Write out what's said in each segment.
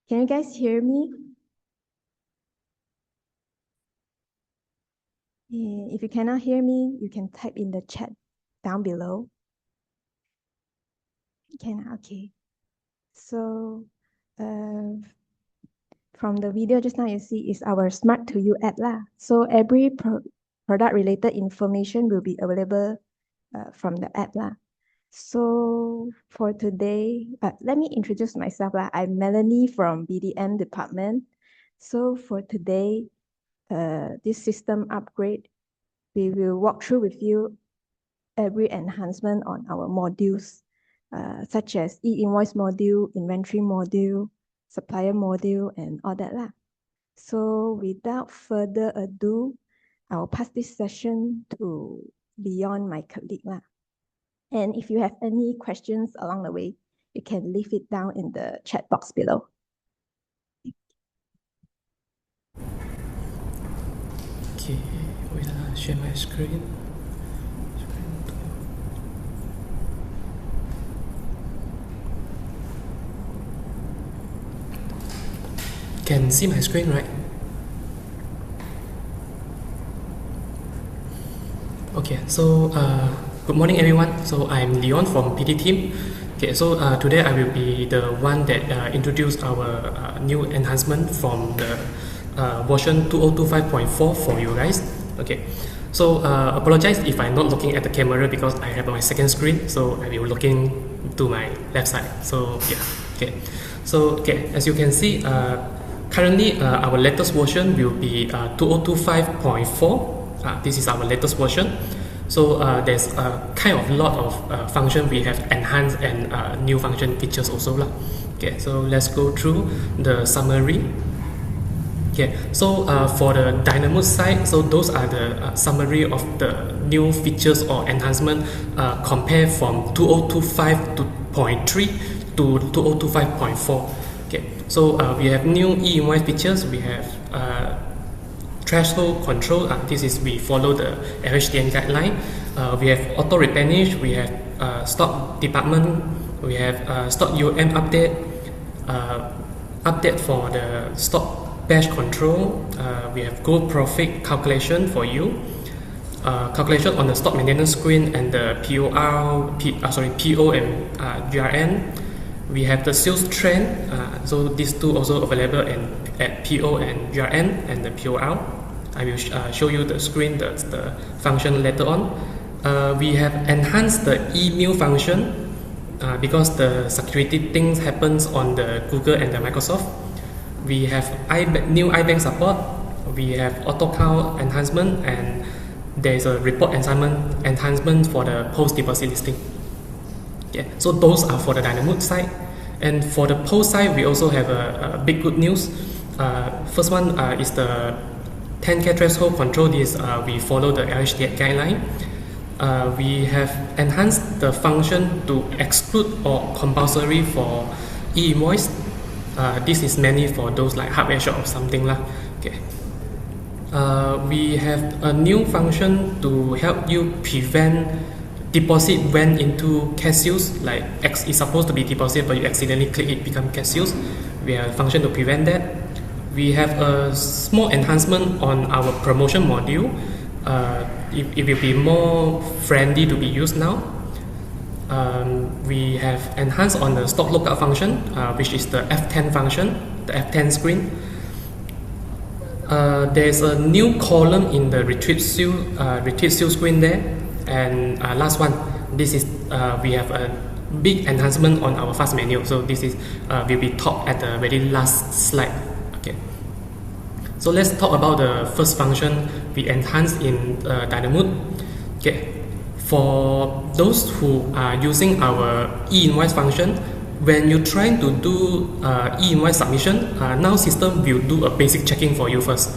Can you guys hear me? If you cannot hear me, you can type in the chat down below. Okay. So from the video just now, you see is our Smart to You app lah. So every product related information will be available from the app lah. So for today, let me introduce myself lah. I'm Melanie from BDM department. So for today, this system upgrade, we will walk through with you every enhancement on our modules, such as E-invoice module, inventory module, supplier module, and all that lah. So without further ado, I'll pass this session to Leon, my colleague lah. And if you have any questions along the way, you can leave it down in the chat box below. Okay, wait, share my screen. Can see my screen, right? Okay, so good morning everyone. So I'm Leon from PD team. Okay, so today I will be the one that introduce our new enhancement from the version 2025.4 for you guys. Okay, so apologize if I'm not looking at the camera because I have my second screen, so I will looking to my left side. So yeah, okay. So okay, as you can see, currently our latest version will be 2025.4. This is our latest version. So there's a kind of lot of function we have enhanced and new function features also lah. Okay, so let's go through the summary. Okay, so for the Dynamod side, so those are the summary of the new features or enhancement compared from 2025.3 to 2025.4. Okay, so we have new E-invoice features. We have threshold control. This is we follow the LHDN guideline. We have auto replenish. We have stock department. We have stock UOM update. Update for the stock batch control. We have gross profit calculation for you. Calculation on the stock maintenance screen and the PO and GRN. We have the sales trend. So these two also available at PO and GRN and the POL. I will show you the screen, the function later on. We have enhanced the email function because the security things happens on the Google and the Microsoft. We have new iBank support. We have Autocount enhancement, and there is a report enhancement for the post-deposit listing. Yeah, so those are for the Dynamod side. And for the post side, we also have a big good news. First one is the 10K threshold control. This we follow the LHDN guideline. We have enhanced the function to exclude or compulsory for E-invoice. This is mainly for those like hardware shop or something lah. Okay. We have a new function to help you prevent deposit went into cash use, like X is supposed to be deposit but you accidentally click it become cash use. We have a function to prevent that. We have a small enhancement on our promotion module. It will be more friendly to be used now. We have enhanced on the stock lookup function, which is the F10 function, the F10 screen. There's a new column in the retreat seal screen there. And last one, this is we have a big enhancement on our fast menu. So this is will be taught at the very last slide. Okay. So let's talk about the first function we enhanced in Dynamod. Okay. For those who are using our E-invoice function, when you're trying to do E-invoice submission, now system will do a basic checking for you first.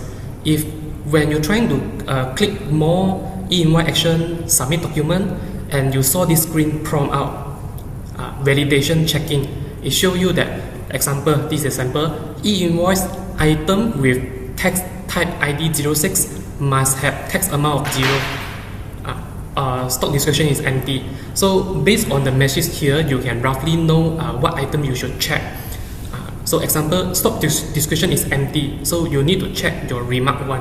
If when you're trying to click more E-invoice action, submit document, and you saw this screen prompt out, validation checking, it show you that this example, E-invoice item with text type ID 06 must have text amount of 0. Stock description is empty. So based on the message here, you can roughly know what item you should check. So example, stock description is empty, so you need to check your remark one.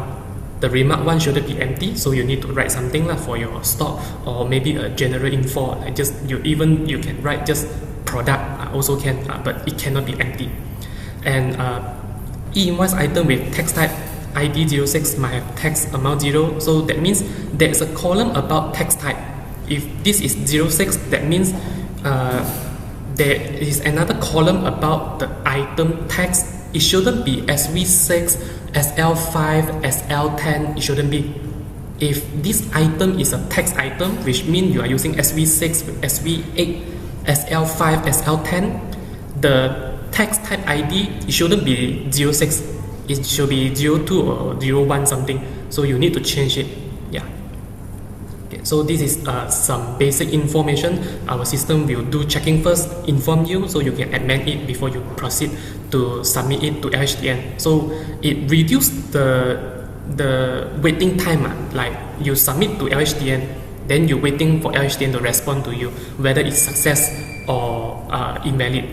The remark one shouldn't be empty, so you need to write something for your stock, or maybe a general info. Like just you can write just product also can, but it cannot be empty. And E-invoice item with text type ID 06 might have text amount 0, so that means there is a column about text type. If this is 06, that means there is another column about the item text. It shouldn't be SV6, SL5, SL10, it shouldn't be. If this item is a text item, which means you are using SV6, SV8, SL5, SL10, the text type ID, it shouldn't be 06, it should be 02 or 01 something, so you need to change it. Yeah. Okay, so this is some basic information. Our system will do checking first, inform you, so you can amend it before you proceed to submit it to LHDN. So it reduced the waiting time, like you submit to LHDN, then you're waiting for LHDN to respond to you whether it's success or invalid.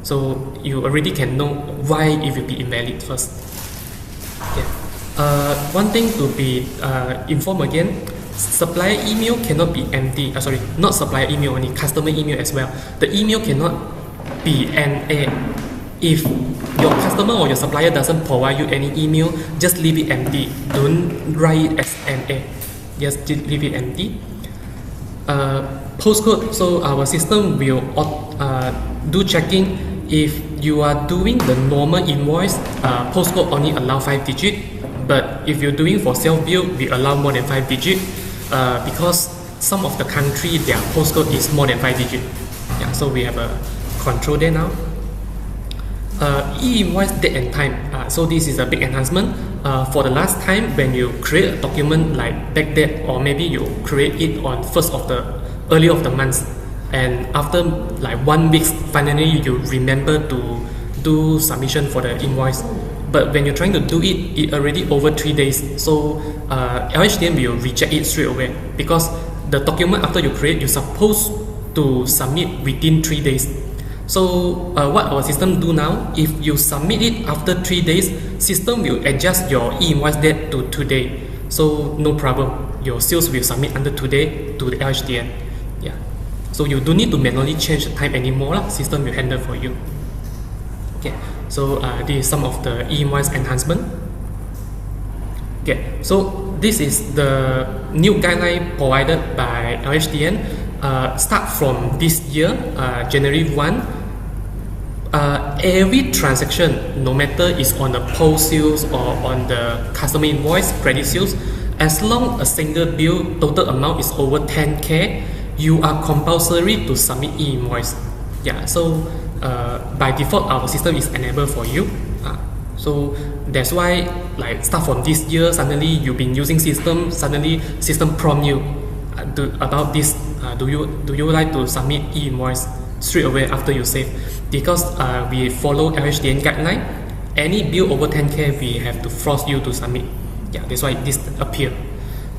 So you already can know why it will be invalid first. Okay. One thing to be informed again, supplier email cannot be empty. Sorry, not supplier email only, customer email as well. The email cannot be NA. If your customer or your supplier doesn't provide you any email, just leave it empty. Don't write it as NA. Just leave it empty. Postcode. So our system will do checking. If you are doing the normal invoice, postcode only allow 5 digit. But if you're doing for self-bill, we allow more than 5 digit because some of the country their postcode is more than 5 digit. Yeah, so we have a control there now. E-invoice date and time. So this is a big enhancement. For the last time, when you create a document like back date, or maybe you create it on early of the month, and after like 1 week, finally you remember to do submission for the invoice. But when you're trying to do it, it already over 3 days. So LHDN will reject it straight away because the document after you create, you're supposed to submit within 3 days. So what our system do now, if you submit it after 3 days, system will adjust your e-invoice date to today. So no problem, your sales will submit under today to the LHDN. Yeah. So you don't need to manually change the time anymore. System will handle for you. Okay. So this is some of the e-invoice enhancement. Okay. So this is the new guideline provided by LHDN. Start from this year, January 1, every transaction, no matter it's on the POS sales or on the customer invoice, credit sales, as long as a single bill total amount is over 10K, you are compulsory to submit e-invoice. Yeah, so by default, our system is enabled for you. So that's why, like, start from this year, suddenly you've been using system, suddenly system prompt you about this. Do you like to submit e-invoice straight away after you save? Because we follow LHDN guideline, any bill over 10K we have to force you to submit. Yeah, that's why this appear.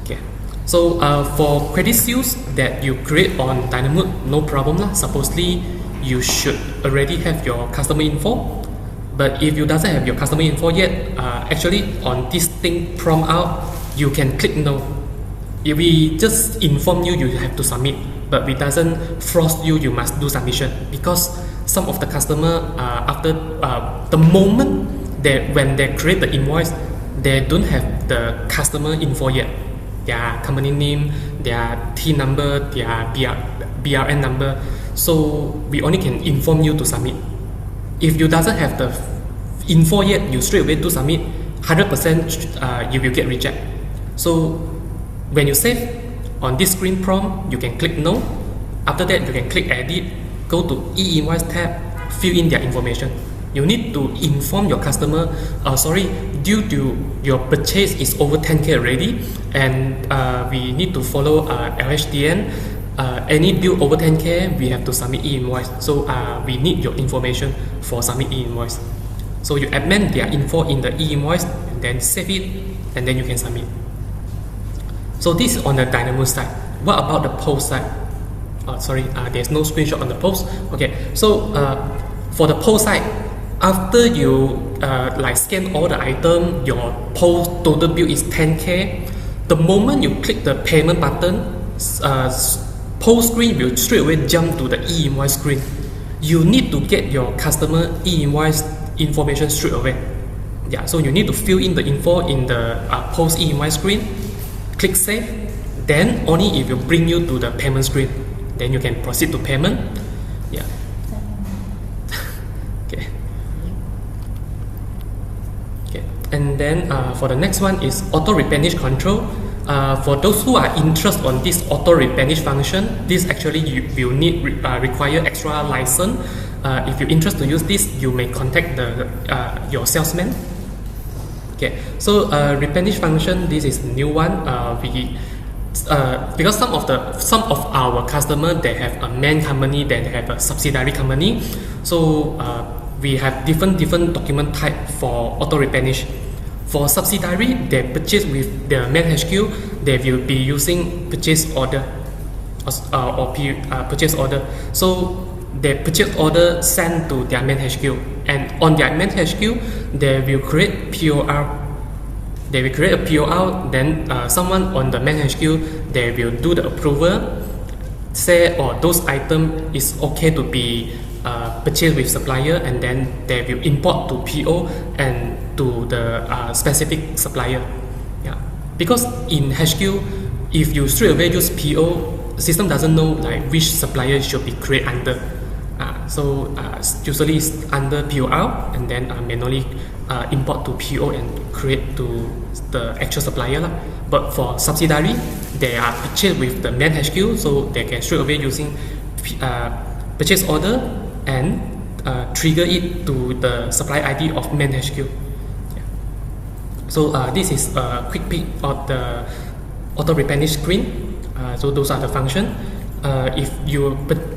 Okay. So for credit sales that you create on Dynamod, no problem lah. Supposedly you should already have your customer info. But if you doesn't have your customer info yet, actually on this thing prompt out, you can click no. If we just inform you, you have to submit, but we doesn't force you, you must do submission, because some of the customer after the moment that when they create the invoice, they don't have the customer info yet, their company name, their T number, their BRN number. So we only can inform you to submit. If you doesn't have the info yet, you straight away to submit, 100% you will get reject. So when you save, on this screen prompt, you can click no. After that, you can click edit, go to e-invoice tab, fill in their information. You need to inform your customer, due to your purchase is over 10K already, and we need to follow LHDN. Any bill over 10K, we have to submit e-invoice. So we need your information for submit e-invoice. So you amend their info in the e-invoice, and then save it, and then you can submit. So this is on the Dynamod side. What about the POS side? There's no screenshot on the POS. Okay, so for the POS side, after you like scan all the item, your total bill is 10K. The moment you click the payment button, POS screen will straight away jump to the E-invoice screen. You need to get your customer E-invoice information straight away. Yeah, so you need to fill in the info in the POS E-invoice screen, click save, then only it will bring you to the payment screen. Then you can proceed to payment. Yeah. Okay. Okay. And then for the next one is auto replenish control. For those who are interested on this auto replenish function, this actually you will need require extra license. If you're interested to use this, you may contact your salesman. Okay, so replenish function, this is a new one. Because some of our customer, they have a main company, then they have a subsidiary company. So we have different document type for auto replenish. For subsidiary, they purchase with the main HQ, they will be using purchase order or purchase order. So the purchase order sent to their main HQ, and on their main HQ, they will create POR. They will create a POR, then someone on the main HQ, they will do the approval, say, those item is okay to be purchased with supplier, and then they will import to PO and to the specific supplier. Yeah, because in HQ, if you straight away use PO, system doesn't know like which supplier should be created under. So usually it's under POR, and then manually import to PO and create to the actual supplier lah. But for subsidiary, they are purchased with the main HQ, so they can straight away using purchase order and trigger it to the supply ID of main HQ. Yeah. So this is a quick peek of the auto replenish screen. So those are the function. If you're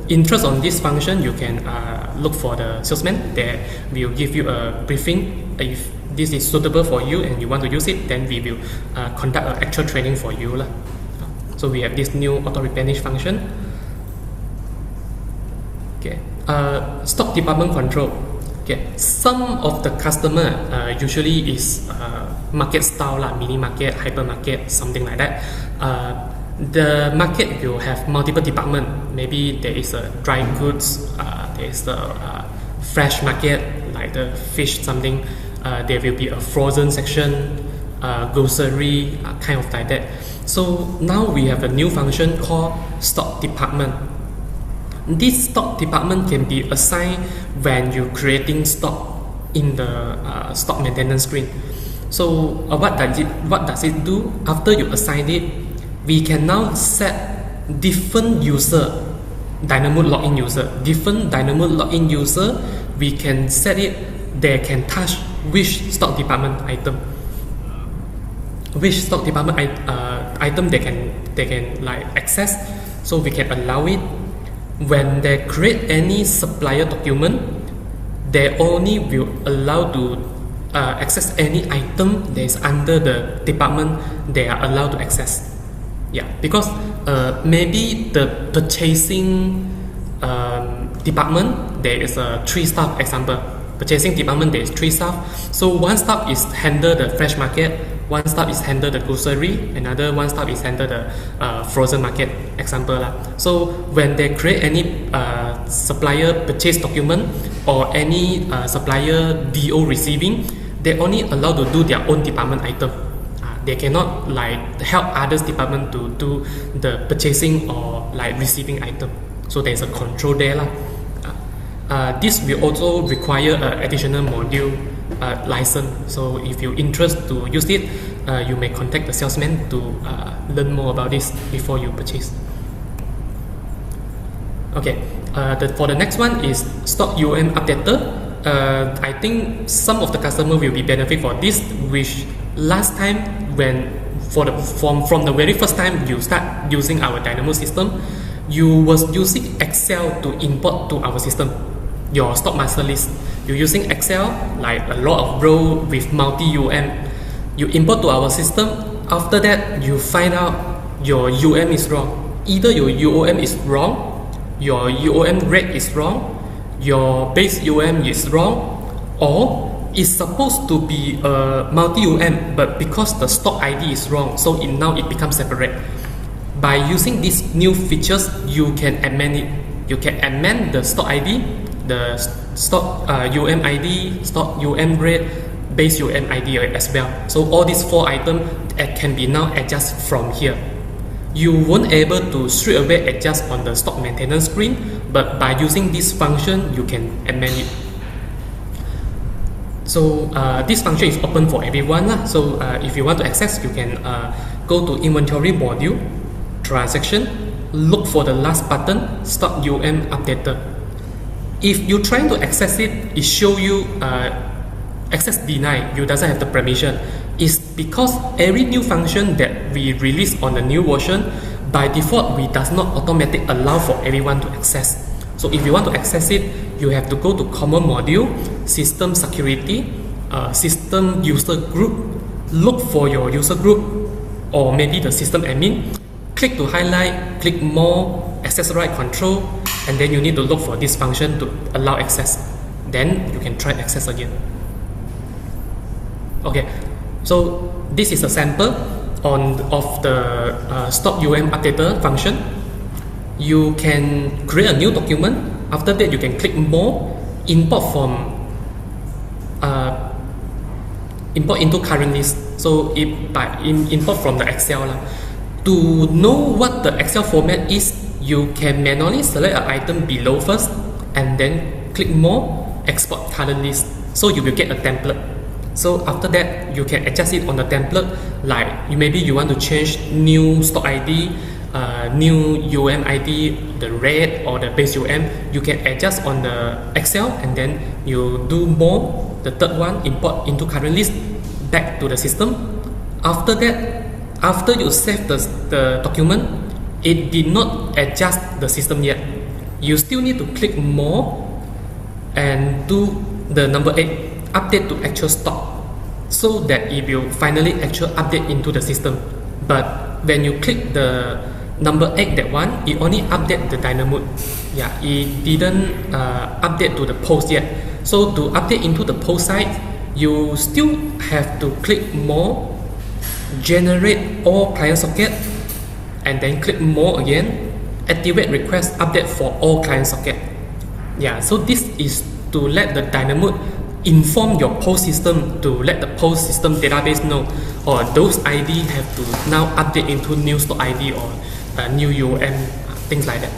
interested on this function, you can look for the salesman. They will give you a briefing. If this is suitable for you and you want to use it, then we will conduct an actual training for you lah. So we have this new auto replenish function. Okay, stock department control. Okay, some of the customer usually is market style lah, mini market, hypermarket, something like that. The market will have multiple department. Maybe there is a dry goods, there is a fresh market like the fish something. There will be a frozen section, grocery, kind of like that. So now we have a new function called stock department. This stock department can be assigned when you're creating stock in the stock maintenance screen. So what does it do? After you assign it, we can now set different user, Dynamod login user. Different Dynamod login user, we can set it, they can touch which stock department item. Which stock department item they can like access. So we can allow it. When they create any supplier document, they only will allow to access any item that is under the department they are allowed to access. Yeah, because maybe the purchasing department, there is a 3 staff example. Purchasing department, there is 3 staff. So one staff is handle the fresh market, one staff is handle the grocery, another one staff is handle the frozen market example lah. So when they create any supplier purchase document or any supplier DO receiving, they only allowed to do their own department item. They cannot like help others department to do the purchasing or like receiving item. So there's a control there lah. This will also require an additional module license. So if you're interested to use it, you may contact the salesman to learn more about this before you purchase. Okay, for the next one is stock UOM Updater. I think some of the customer will be benefit for this, which last time when from the very first time you start using our Dynamod system, you was using Excel to import to our system your stock master list. You're using Excel like a lot of row with multi UOM. You import to our system. After that, you find out your UOM is wrong. Either your UOM is wrong, your UOM rate is wrong, your base UOM is wrong, or it's supposed to be a multi-UM, but because the stock ID is wrong, so now it becomes separate. By using these new features, you can amend it. You can amend the stock ID, the stock UM ID, stock UM rate, base UM ID as well. So all these 4 items can be now adjusted from here. You won't able to straight away adjust on the stock maintenance screen, but by using this function, you can amend it. So this function is open for everyone. So if you want to access, you can go to Inventory Module, Transaction, look for the last button, Stock UM Updater. If you're trying to access it, it show you access denied, you doesn't have the permission. It's because every new function that we release on the new version, by default, we does not automatically allow for everyone to access. So if you want to access it, you have to go to Common Module, System Security, System User Group, look for your user group, or maybe the system admin, click to highlight, click More, Access Right Control, and then you need to look for this function to allow access. Then you can try access again. Okay, so this is a sample of the Stock UM Updater function. You can create a new document. After that, you can click More, import into current list. So import from the Excel. To know what the Excel format is, you can manually select an item below first, and then click More, export current list. So you will get a template. So after that, you can adjust it on the template. Like maybe you want to change new stock ID, new UM ID, the rate or the base UM. You can adjust on the Excel, and then you do More, the third one, import into current list, back to the system. After that, after you save the document, it did not adjust the system yet. You still need to click More and do the number 8, update to actual stock, so that it will finally actually update into the system. But when you click the number 8, that one, it only update the Dynamod. Yeah, it didn't update to the post yet. So to update into the post site, you still have to click More, generate all client socket, and then click More again, activate request update for all client socket. Yeah, so this is to let the Dynamod inform your POS system, to let the POS system database know, or those ID have to now update into new stock ID or new UM, things like that.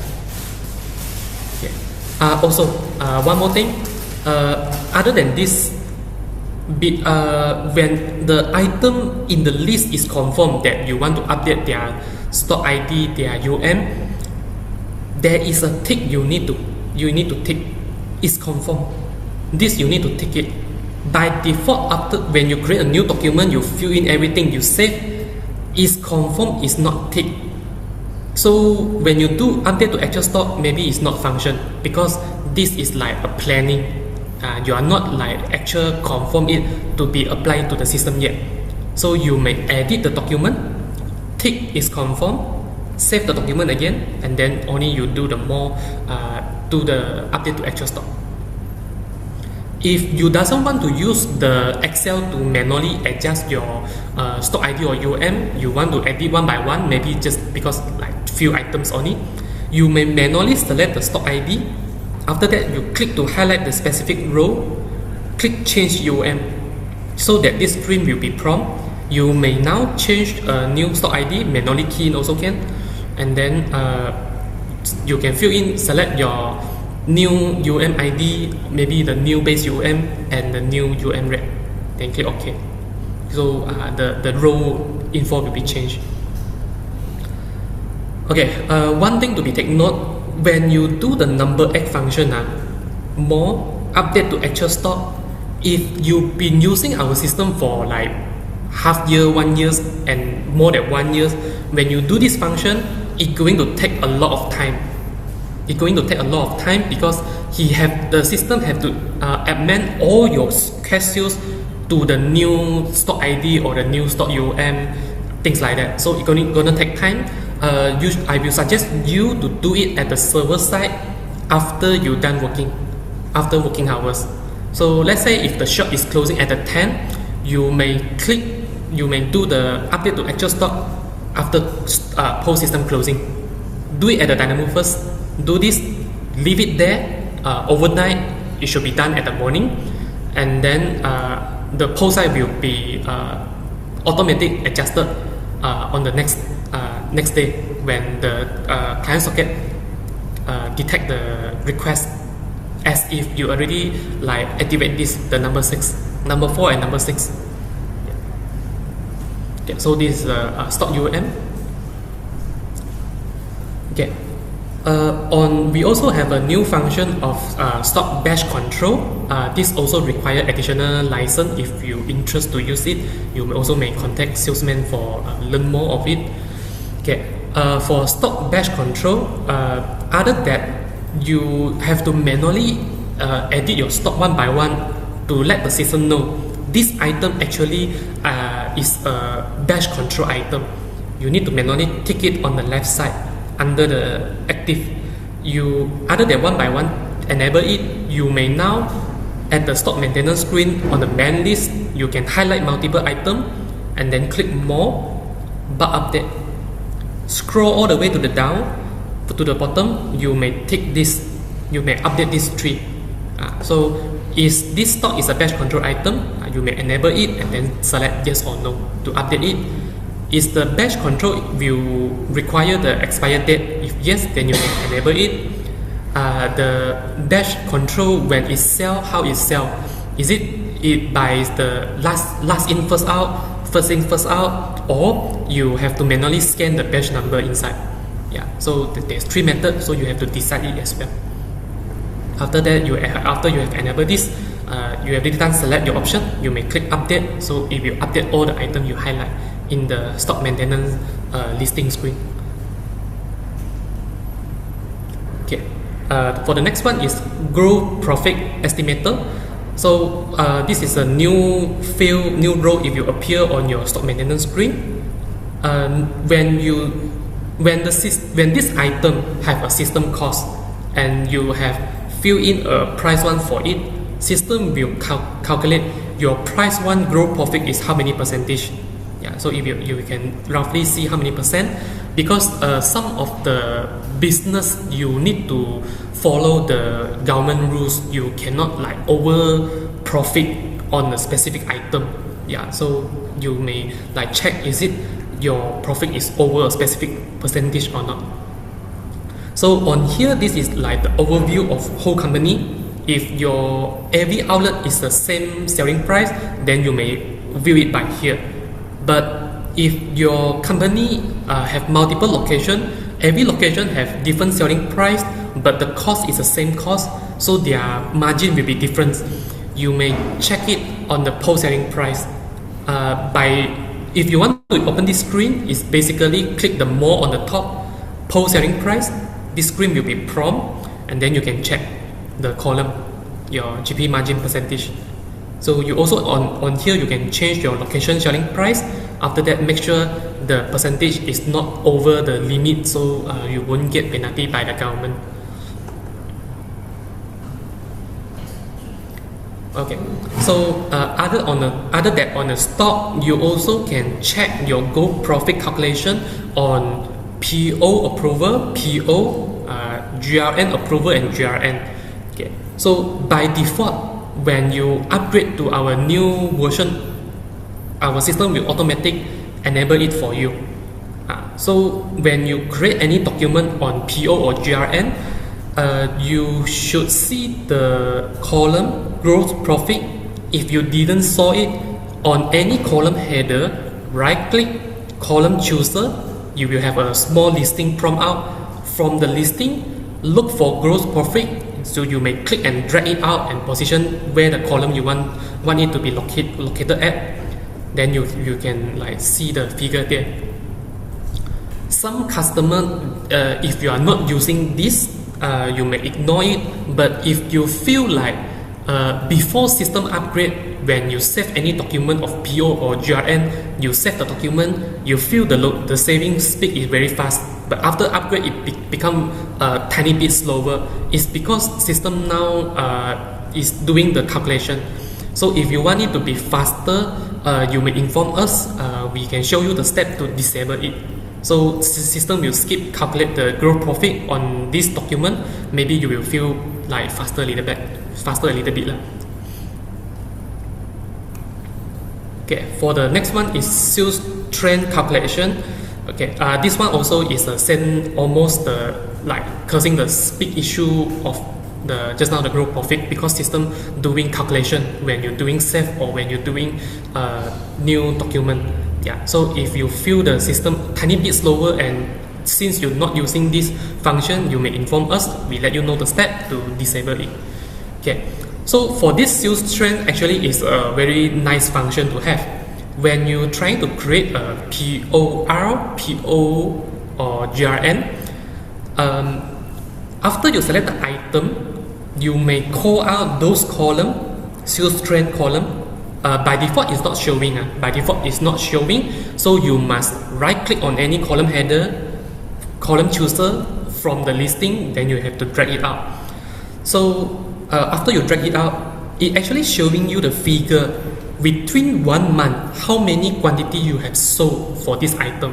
Okay. Also, one more thing, other than this, when the item in the list is confirmed that you want to update their stock ID, their UM, there is a tick you need to tick. It's confirmed. This you need to tick it. By default, after when you create a new document, you fill in everything you save, is confirmed, is not tick. So when you do update to actual stock, maybe it's not function, because this is like a planning. You are not like actual confirm it to be applied to the system yet. So you may edit the document, tick is confirmed, save the document again, and then only you do the More, do the update to actual stock. If you doesn't want to use the Excel to manually adjust your stock ID or UM, you want to edit one by one, maybe just because like few items only, you may manually select the stock ID. After that, you click to highlight the specific row, click Change UM, so that this screen will be prompt. You may now change a new stock ID, manually key in also can, and then you can fill in, select your new UM ID, maybe the new base UM and the new UM rate, then click OK. So the row info will be changed. Okay, one thing to be taken note, when you do the number 8 function, More, update to actual stock, if you've been using our system for like half year, 1 year, and more than 1 year, when you do this function, it's going to take a lot of time. It's going to take a lot of time because the system have to amend all your cash sales to the new stock ID or the new stock UM, things like that. So it's gonna take time. I will suggest you to do it at the server side after you're done working, after working hours. So let's say if the shop is closing at the 10, you may do the update to actual stock after post system closing. Do it at the Dynamod first. Do this, leave it there overnight. It should be done at the morning, and then the post side will be automatic adjusted on the next day when the client socket detect the request, as if you already like activate the number 4 and number 6. Okay, so this is stock UOM. Okay. We also have a new function of stock batch control. This also require additional license. If you interest to use it, you may contact salesman for learn more of it. Okay. For stock batch control, other that you have to manually edit your stock one by one to let the system know this item actually is a batch control item. You need to manually tick it on the left side under the active. You other than one by one enable it, you may now at the stock maintenance screen on the ban list, you can highlight multiple items and then click more, but update. Scroll all the way to the down to the bottom, you may tick this, you may update this tree. So is this stock is a batch control item, you may enable it and then select yes or no to update it. Is the batch control will require the expired date? If yes, then you can enable it. The batch control when it sell, how it sell? Is it by the last in first out, first in first out, or you have to manually scan the batch number inside? Yeah, so there's 3 methods, so you have to decide it as well. After that, after you have enabled this, you have already done select your option, you may click update. So it will update all the items you highlight in the stock maintenance listing screen. Okay, for the next one is gross profit estimator. So this is a new field, new role if you appear on your stock maintenance screen. When this item have a system cost and you have fill in a price one for it, system will calculate your price one gross profit is how many percentage. Yeah, so if you can roughly see how many percent, because some of the business you need to follow the government rules. You cannot like over profit on a specific item. Yeah, so you may like check is it your profit is over a specific percentage or not. So on here, this is like the overview of whole company. If your every outlet is the same selling price, then you may view it by here. But if your company have multiple location, every location have different selling price, but the cost is the same cost, so their margin will be different. You may check it on the post selling price. If you want to open this screen, is basically click the more on the top, post selling price. This screen will be prompt, and then you can check the column, your GP margin percentage. So you also on here you can change your location selling price. After that, make sure the percentage is not over the limit, so you won't get penalty by the government. Okay, so other than on the stock, you also can check your gross profit calculation on PO approval, PO, GRN approval, and GRN. Okay, so by default, when you upgrade to our new version, our system will automatically enable it for you. So when you create any document on PO or GRN, you should see the column gross profit. If you didn't saw it on any column header, right click column chooser, you will have a small listing prompt out. From the listing, look for gross profit. So you may click and drag it out and position where the column you want it to be located at. Then you can like see the figure there. Some customer, if you are not using this, you may ignore it. But if you feel like before system upgrade, when you save any document of PO or GRN, you save the document, you feel the saving speed is very fast. But after upgrade, it become a tiny bit slower. It's because system now is doing the calculation. So if you want it to be faster, you may inform us. We can show you the step to disable it. So system will skip calculate the gross profit on this document. Maybe you will feel like faster a little bit lah. Okay, for the next one is sales trend calculation. Okay, this one also is the same, almost like causing the big issue of the just now the gross profit, because system doing calculation when you're doing save or when you're doing new document. Yeah, so if you feel the system tiny bit slower, and since you're not using this function, you may inform us. We let you know the step to disable it. Okay, so for this sales trend actually is a very nice function to have. When you're trying to create a POR, PO or GRN, after you select the item, you may call out those column, sales trend column. By default, it's not showing. By default, it's not showing. So you must right-click on any column header, column chooser from the listing. Then you have to drag it out. So after you drag it out, it actually showing you the figure within 1 month how many quantity you have sold for this item,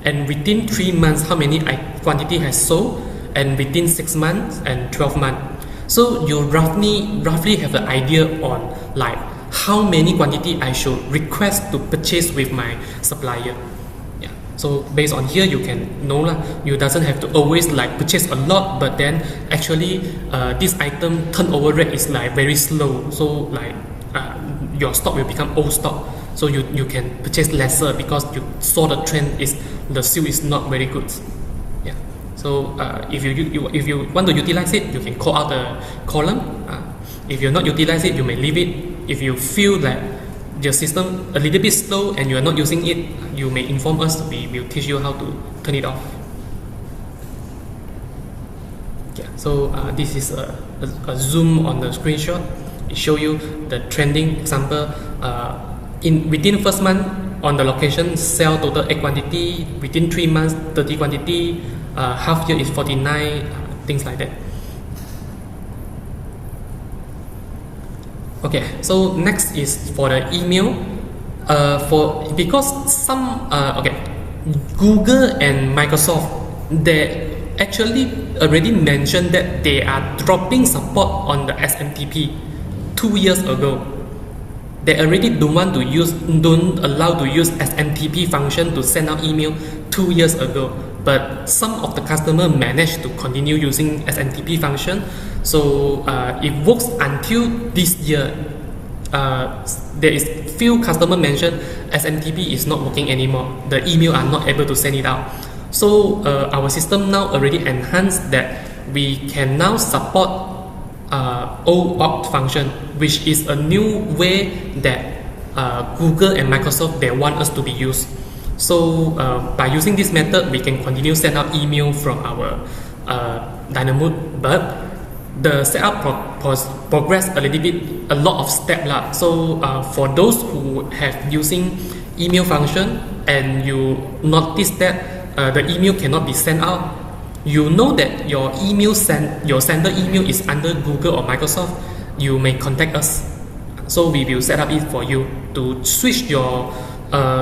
and within 3 months how many quantity has sold, and within 6 months and 12 months. So you roughly have an idea on like how many quantity I should request to purchase with my supplier. Yeah. So based on here, you can know lah. You doesn't have to always like purchase a lot, but then actually this item turnover rate is like very slow. So like your stock will become old stock. So you can purchase lesser because you saw the trend is the sale is not very good. Yeah. So if you want to utilize it, you can call out the column. If you're not utilize it, you may leave it. If you feel that your system a little bit slow and you are not using it, you may inform us. We will teach you how to turn it off. Yeah. So this is a zoom on the screenshot. It show you the trending example. Within first month on the location, sell total 8 quantity. Within 3 months, 30 quantity. Half year is 49. Things like that. Okay, so next is for the email. Because some Google and Microsoft, they actually already mentioned that they are dropping support on the SMTP 2 years ago. They already don't allow to use SMTP function to send out email 2 years ago. But some of the customer managed to continue using SMTP function. So it works until this year. There is few customer mentioned SMTP is not working anymore. The email are not able to send it out. So our system now already enhanced that we can now support Auth function, which is a new way that Google and Microsoft they want us to be used. So by using this method, we can continue send out email from our Dynamod, but the setup progress a lot of steps lah. So for those who have using email function and you notice that the email cannot be sent out, you know that your sender email is under Google or Microsoft, you may contact us. So we will set up it for you to switch your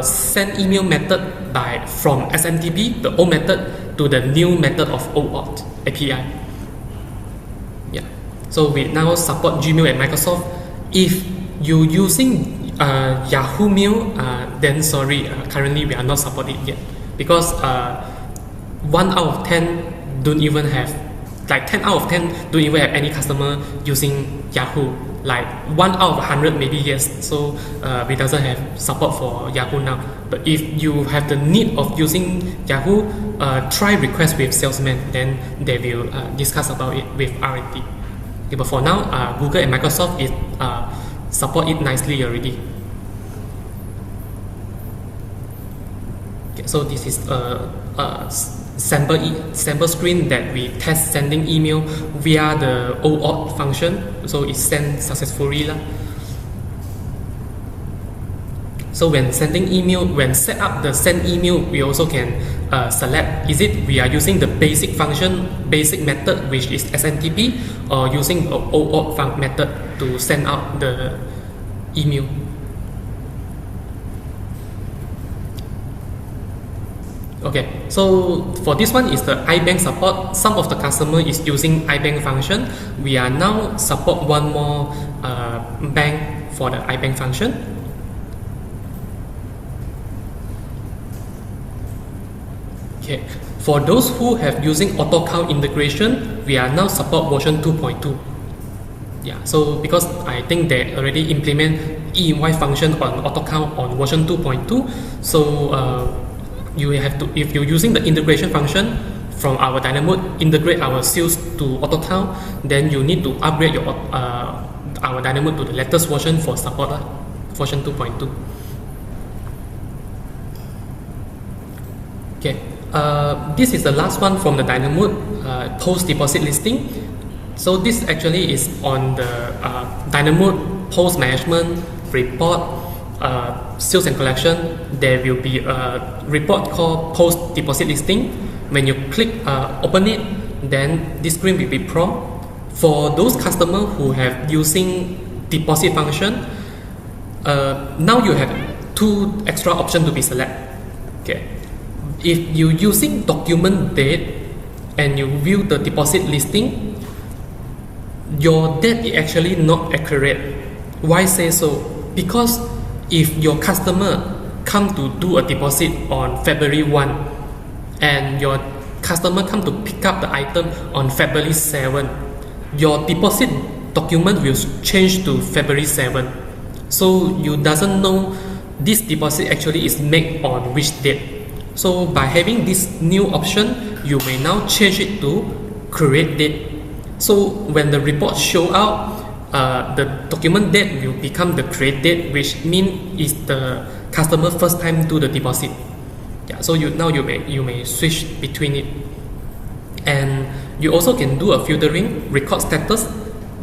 send email method from SMTP, the old method, to the new method of Auth API. Yeah. So we now support Gmail and Microsoft. If you using Yahoo Mail, then sorry, currently we are not supporting yet, because 1 out of 10 don't even have, like 10 out of 10 don't even have any customer using Yahoo. Like 1 out of 100 maybe yes. So we doesn't have support for Yahoo now. But if you have the need of using Yahoo, try request with salesman, then they will discuss about it with R&D. Okay, but for now, Google and Microsoft support it nicely already. Okay, so this is a sample screen that we test sending email via the Auth function. So it sent successfully lah. So when sending email, when set up the send email, we also can select, is it we are using the basic function, basic method, which is SMTP, or using Auth method. to send out the email. Okay, so for this one is the iBank support. Some of the customer is using iBank function. We are now support one more bank for the iBank function. Okay, for those who have using Autocount integration, we are now support version 2.2. Yeah, so because I think they already implement E-invoice function on Autocount on version 2.2, so you have to, if you're using the integration function from our Dynamod, integrate our sales to Autocount, then you need to upgrade your our Dynamod to the latest version for support, version 2.2. Okay, this is the last one from the Dynamod, post deposit listing. So this actually is on the Dynamod post management report, sales and collection. There will be a report called post deposit listing. When you click open it, then this screen will be prompt. For those customers who have using deposit function, now you have two extra options to be select. Okay, if you using document date and you view the deposit listing, your date is actually not accurate. Why say so? Because if your customer come to do a deposit on February 1 and your customer come to pick up the item on February 7, your deposit document will change to February 7. So you doesn't know this deposit actually is made on which date. So by having this new option, you may now change it to create date. So when the report show out, the document date will become the create date, which means is the customer first time do the deposit. Yeah, so you may switch between it, and you also can do a filtering record status.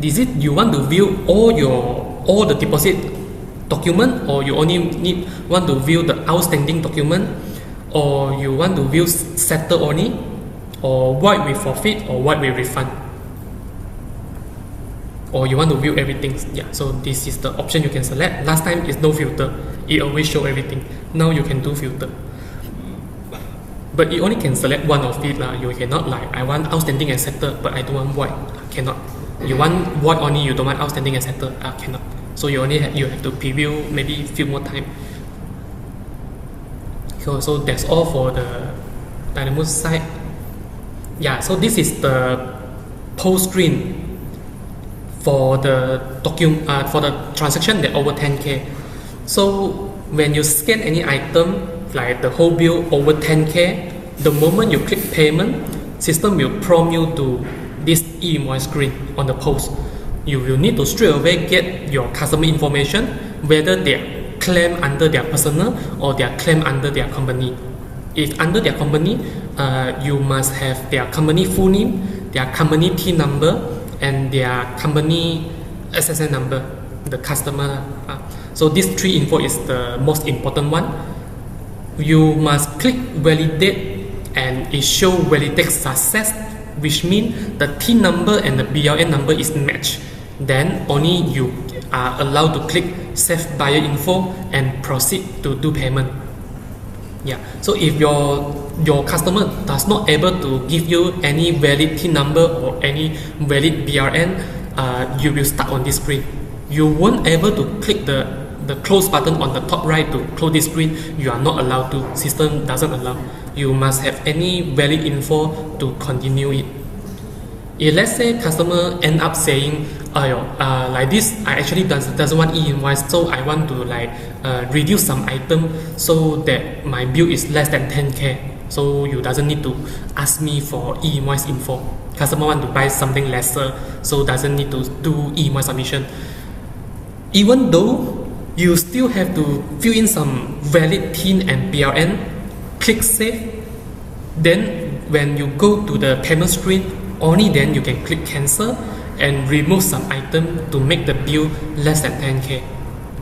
Is it you want to view all the deposit document, or you only want to view the outstanding document, or you want to view settle only, or what we forfeit, or what we refund, or you want to view everything. Yeah, so this is the option you can select. Last time is no filter, it always show everything. Now you can do filter, but you only can select one of it. You cannot like, I want outstanding and settled, but I don't want void. Cannot. You want void only, you don't want outstanding and settled. Cannot. So you have to preview maybe few more time. So that's all for the Dynamod side. Yeah, so this is the post screen for the for the transaction that over 10K. So when you scan any item like the whole bill over 10K, the moment you click payment, system will prompt you to this E-invoice screen on the post. You will need to straight away get your customer information, whether they claim under their personal or they are claim under their company. If under their company, you must have their company full name, their company TIN number, and their company SSN number, the customer. So these three info is the most important one. You must click validate, and it show validate success, which means the TIN number and the BLN number is matched. Then only you are allowed to click save buyer info and proceed to do payment. Yeah. So if your customer does not able to give you any valid TIN number or any valid BRN, you will stuck on this screen. You won't able to click the close button on the top right to close this screen. You are not allowed to. System doesn't allow. You must have any valid info to continue it. If let's say customer end up saying, like this, I actually doesn't want E-invoice, so I want to like reduce some item so that my bill is less than 10K. So you doesn't need to ask me for E-invoice info. Customer want to buy something lesser, so doesn't need to do E-invoice submission. Even though you still have to fill in some valid TIN and BRN, click save. Then when you go to the payment screen, only then you can click cancel and remove some item to make the bill less than 10K,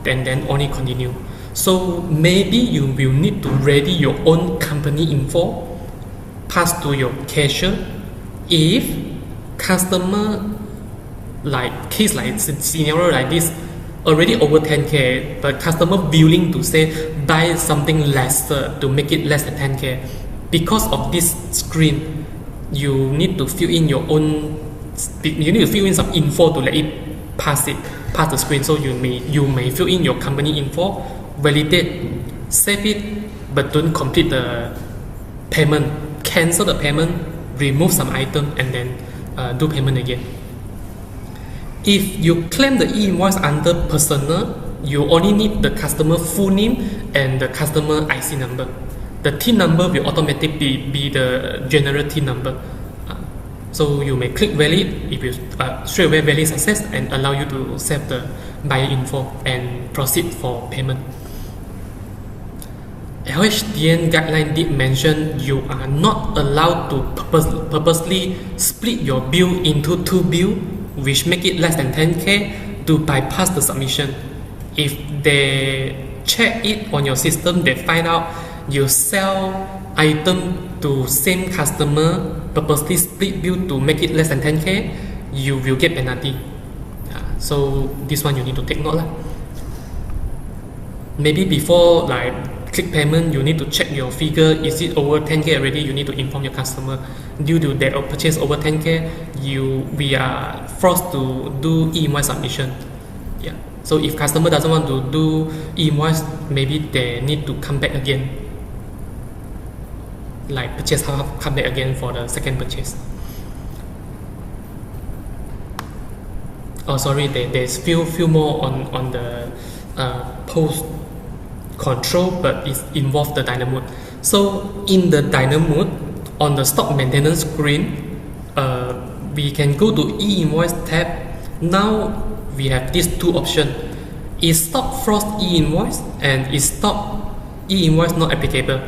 and then only continue. So maybe you will need to ready your own company info, pass to your cashier. If customer like case like scenario like this, already over 10k, but customer willing to say buy something lesser to make it less than 10k. Because of this screen, you need to fill in your own. You need to fill in some info to let it pass the screen. So you may fill in your company info, validate, save it, but don't complete the payment. Cancel the payment, remove some item, and then do payment again. If you claim the e-invoice under personal, you only need the customer full name and the customer IC number. The TIN number will automatically be the general TIN number. So you may click valid if you straight away valid success and allow you to save the buyer info and proceed for payment. LHDN guideline did mention you are not allowed to purposely split your bill into two bills, which make it less than 10k, to bypass the submission. If they check it on your system, they find out you sell item to same customer, purposely split bill to make it less than 10k, you will get penalty. So this one you need to take note lah. Maybe before like click payment, you need to check your figure. Is it over 10k already? You need to inform your customer. Due to their purchase over 10k, we are forced to do e-invoice submission. Yeah. So if customer doesn't want to do e-invoice, maybe they need to come back again. Like purchase half, come back again for the second purchase. Oh, sorry, there's few more on the post control, but it involves the Dynamod. So in the Dynamod, on the stock maintenance screen, we can go to e-invoice tab. Now we have these two options: is stock frost e-invoice and is stock e-invoice not applicable.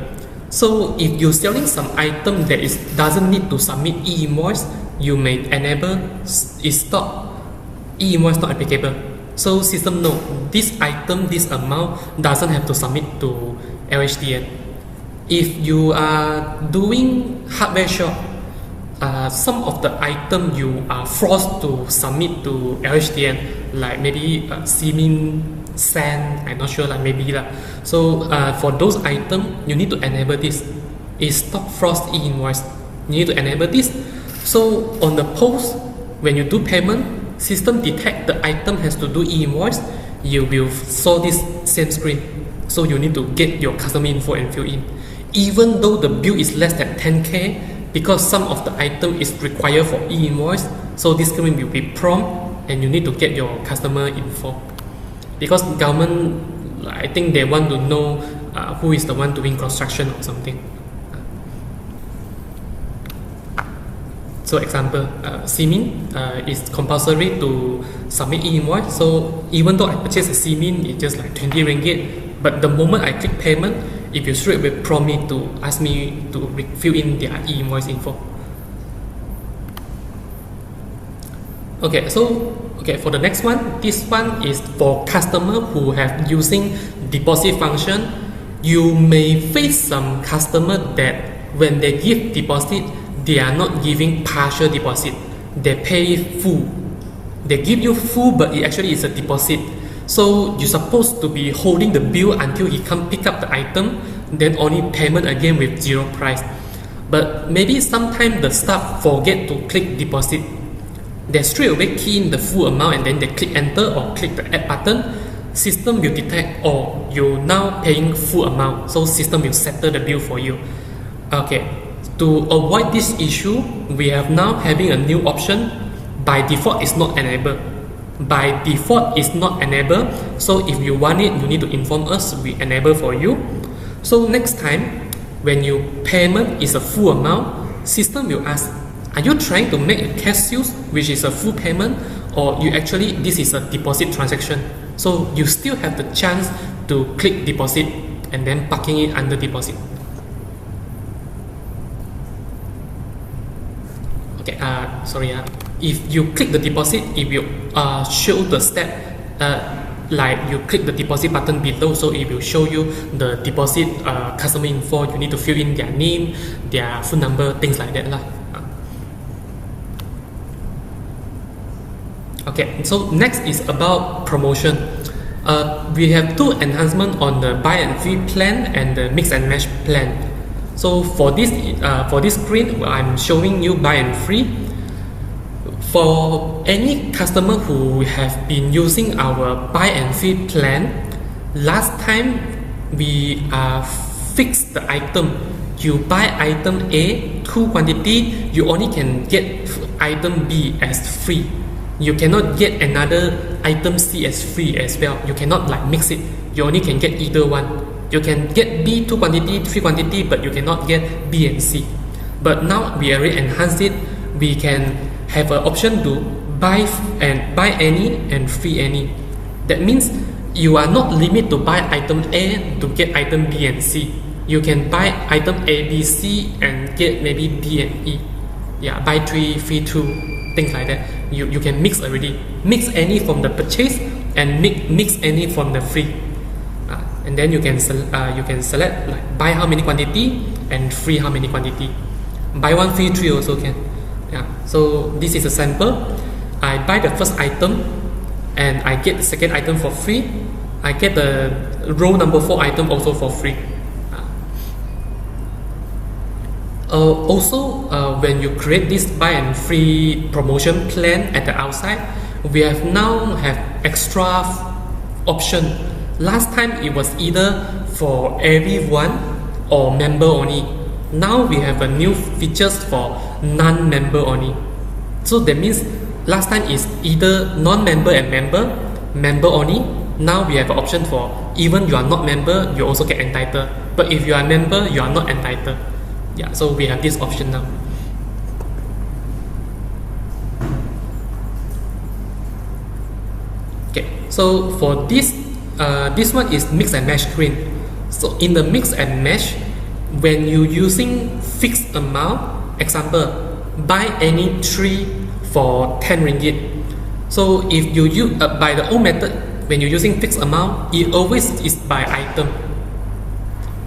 So if you're selling some item that doesn't need to submit e-invoice, you may enable is stock e-invoice not applicable. So system know this item, this amount doesn't have to submit to LHDN. If you are doing hardware shop, some of the item you are forced to submit to LHDN, like maybe cement, sand, I'm not sure, like maybe lah. So for those items, you need to enable this. Is stock frost e-invoice. You need to enable this. So on the post, when you do payment, system detect the item has to do e-invoice, you will saw this same screen. So you need to get your customer info and fill in. Even though the bill is less than 10k, because some of the item is required for e-invoice, so this screen will be prompt and you need to get your customer info. Because government, I think they want to know who is the one doing construction or something. So example, cement is compulsory to submit e-invoice. So even though I purchase a cement, it's just like 20 ringgit. But the moment I click payment, if you straight away prompt me to ask me to fill in their e-invoice info. Okay, so for the next one, this one is for customer who have using deposit function. You may face some customer that when they give deposit, they are not giving partial deposit. They pay full. They give you full, but it actually is a deposit. So you're supposed to be holding the bill until he come pick up the item, then only payment again with zero price. But maybe sometimes the staff forget to click deposit. They straight away key in the full amount and then they click enter or click the add button. System will detect, oh, you're now paying full amount. So system will settle the bill for you. Okay, to avoid this issue, we have now having a new option. By default, it's not enabled. By default, it's not enabled. So if you want it, you need to inform us. We enable for you. So next time, when your payment is a full amount, system will ask, are you trying to make a cash sales, which is a full payment, or you actually this is a deposit transaction? So you still have the chance to click deposit and then parking it under deposit. Okay, sorry. If you click the deposit, it will show the step. Like you click the deposit button below, so it will show you the deposit customer info. You need to fill in their name, their phone number, things like that lah. Okay, so next is about promotion. We have two enhancements on the buy and free plan and the mix and match plan. So for this screen, I'm showing you buy and free. For any customer who have been using our buy and free plan, last time we fixed the item. You buy item A 2 quantity, you only can get item B as free. You cannot get another item C as free as well. You cannot like mix it. You only can get either one. You can get B 2 quantity, 3 quantity, but you cannot get B and C. But now we already enhanced it. We can have an option to buy any and free any. That means you are not limited to buy item A to get item B and C. You can buy item A, B, C and get maybe D and E. Yeah, buy 3, free 2, things like that. You can mix already. Mix any from the purchase and mix any from the free. And then you can select like buy how many quantity and free how many quantity. Buy 1 free 3 also can. Yeah. So this is a sample. I buy the first item and I get the second item for free. I get the row number 4 item also for free. When you create this buy and free promotion plan at the outside, we have now have extra option. Last time it was either for everyone or member only. Now we have a new features for non-member only. So that means last time is either non-member and member only. Now we have an option for even you are not member, you also get entitled. But if you are member, you are not entitled. Yeah, so we have this option now. Okay, so for this one is mix and match screen. So in the mix and match, when you using fixed amount, example, buy any 3 for 10 ringgit. So if you use by the old method, when you're using fixed amount, it always is by item.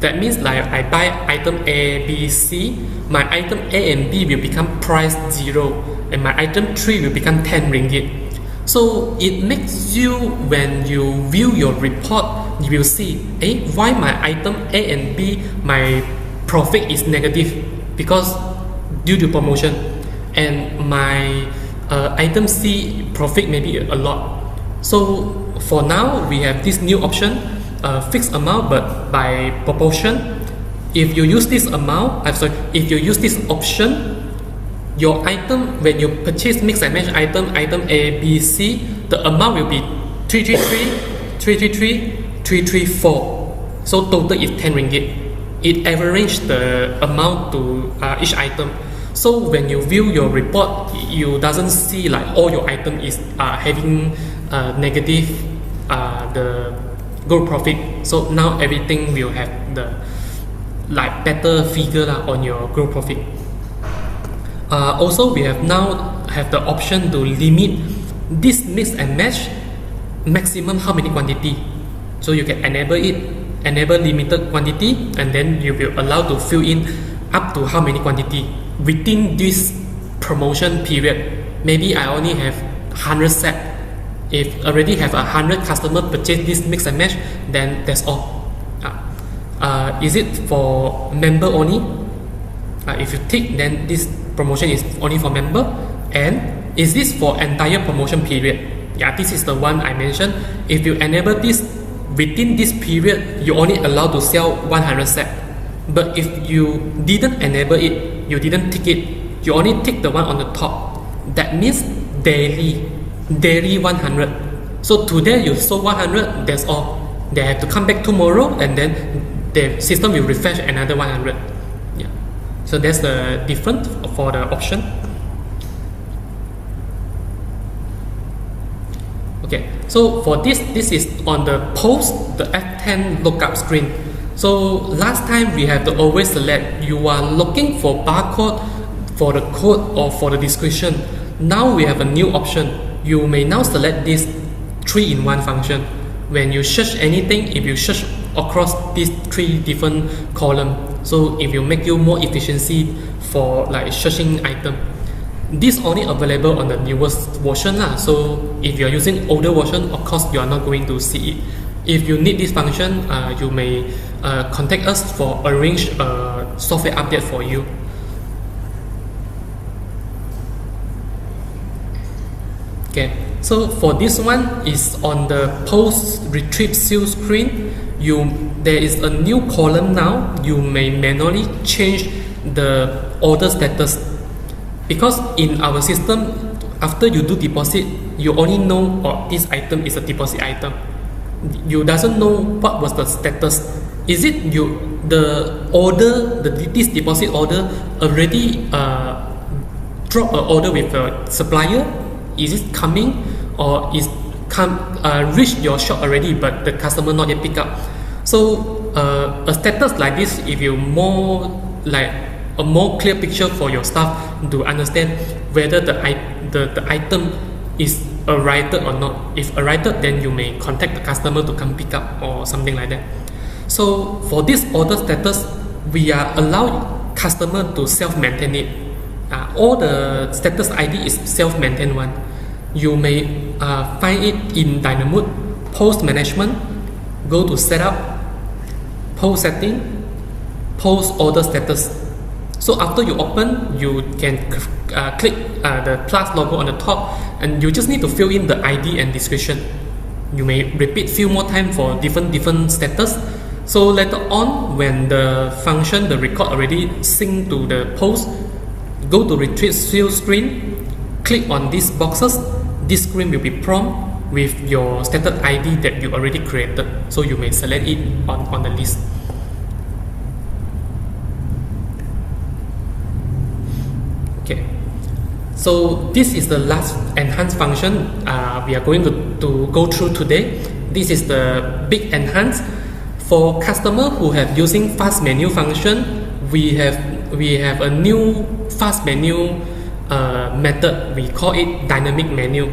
That means like I buy item A, B, C, my item A and B will become price 0 and my item 3 will become 10 ringgit. So it makes you, when you view your report, you will see, why my item A and B, my profit is negative because due to promotion, and my item C profit may be a lot. So for now, we have this new option. Fixed amount but by proportion. If you use this amount, if you use this option, your item, when you purchase mix and match item A, B, C, the amount will be 333, 333, 334. So total is 10 ringgit. It averages the amount to each item. So when you view your report, you doesn't see like all your item is having negative the gross profit. So now everything will have the like better figure on your gross profit. Also, we have now have the option to limit this mix and match maximum how many quantity. So you can enable limited quantity, and then you will allow to fill in up to how many quantity within this promotion period. Maybe I only have 100 set. If already have 100 customer purchase this mix and match, then that's all. Is it for member only? If you tick, then this promotion is only for member. And is this for entire promotion period? Yeah, this is the one I mentioned. If you enable this within this period, you only allowed to sell 100 set. But if you didn't enable it, you didn't tick it, you only tick the one on the top. That means daily 100. So today you sold 100, that's all. They have to come back tomorrow and then the system will refresh another 100. Yeah. So that's the difference for the option. Okay, so for this is on the post the F10 lookup screen. So last time we have to always select you are looking for barcode for the code or for the description. Now we have a new option. You may now select this 3-in-1 function. When you search anything, if you search across these 3 different columns, so it will make you more efficiency for like searching item. This only available on the newest version lah. So if you're using older version, of course you are not going to see it. If you need this function, you may contact us for arrange a software update for you. Okay, so for this one is on the post retrieve sales screen. There is a new column now. You may manually change the order status, because in our system, after you do deposit, you only know this item is a deposit item. You doesn't know what was the status. Is it this deposit order already drop an order with a supplier? Is it coming, or is reached your shop already but the customer not yet pick up? So a status like this, if you more like a more clear picture for your staff to understand whether the item is arrived or not. If arrived, then you may contact the customer to come pick up or something like that. So for this order status, we are allowed customer to self-maintain it. All the status ID is self-maintained one. You may find it in Dynamod, Post Management, go to Setup, Post Setting, Post Order Status. So after you open, you can click the plus logo on the top, and you just need to fill in the ID and description. You may repeat few more times for different status. So later on, when the function, the record already sync to the post, go to retrieve sales screen, click on these boxes. This screen will be prompt with your status ID that you already created. So you may select it on the list. Okay. So this is the last enhanced function we are going to go through today. This is the big enhance. For customer who have using fast menu function, we have a new fast menu method. We call it dynamic menu,